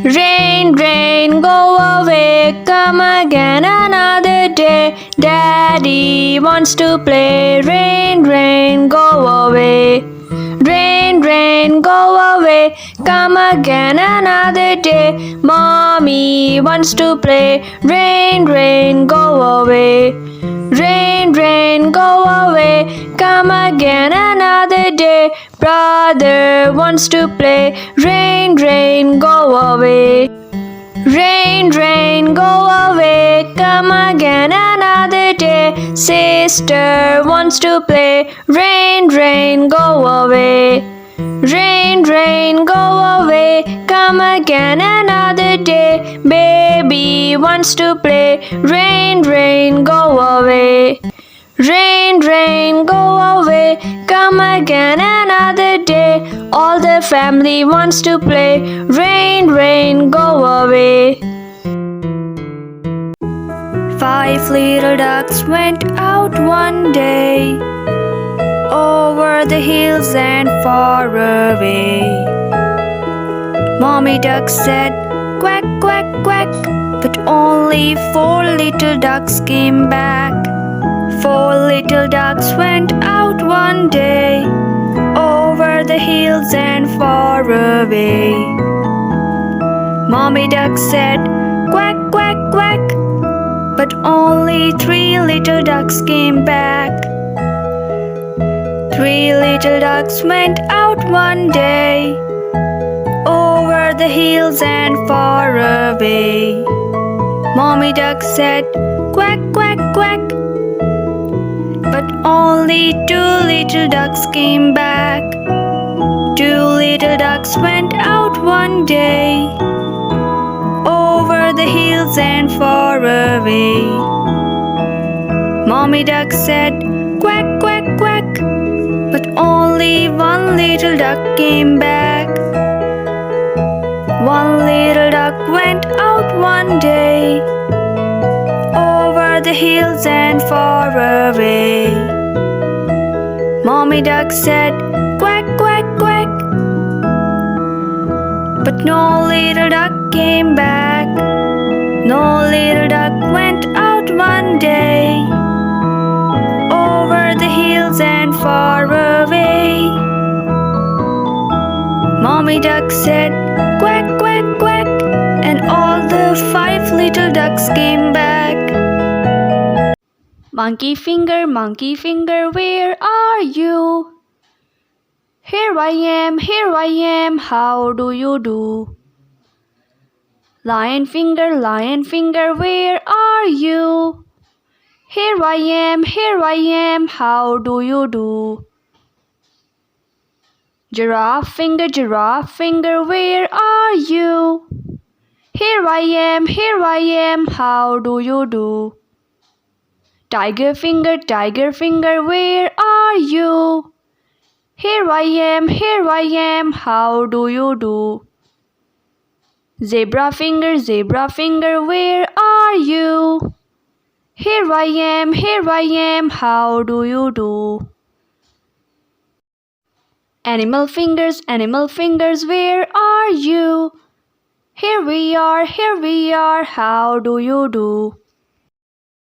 Rain, rain, go away, come again another day. Daddy wants to play. Rain, rain, go away. Rain, rain, go away, come again another day. Mommy wants to play. Rain, rain, go away. Rain, rain, go away, come again another day. Brother wants to play. Rain, rain, go away. Rain, rain, go away, come again another day. Sister wants to play. Rain, rain, go away. Rain, rain, go away, come again another day. Baby wants to play. Rain, rain, go away. Rain, rain, go away, come again another day. All the family wants to play. Rain, rain, go away. 5 little ducks went out one day, over the hills and far away. Mommy duck said, quack, quack, quack, but only 4 little ducks came back. 4 little ducks went out one day, over the hills and far away. Mommy duck said, quack, quack, quack, but only 3 little ducks came back. 3 little ducks went out one day, over the hills and far away. Mommy duck said, quack, quack, quack, but only 2 little ducks came back. 2 little ducks went out one day, over the hills and far away. Mommy duck said, quack, quack, quack, but only 1 little duck came back. 1 little duck went out one day, over the hills and far away. Mommy duck said, quack, quack, quack, but no little duck came back. No little duck went out one day, over the hills and far away. Mommy duck said, quack, quack, quack, and all the 5 little ducks came back. Monkey finger, where are you? Here I am, how do you do? Lion finger, where are you? Here I am, how do you do? Giraffe finger, where are you? Here I am, how do you do? Tiger finger, where are you? Here I am, how do you do? Zebra finger, where are you? Here I am, how do you do? Animal fingers, where are you? Here we are, how do you do?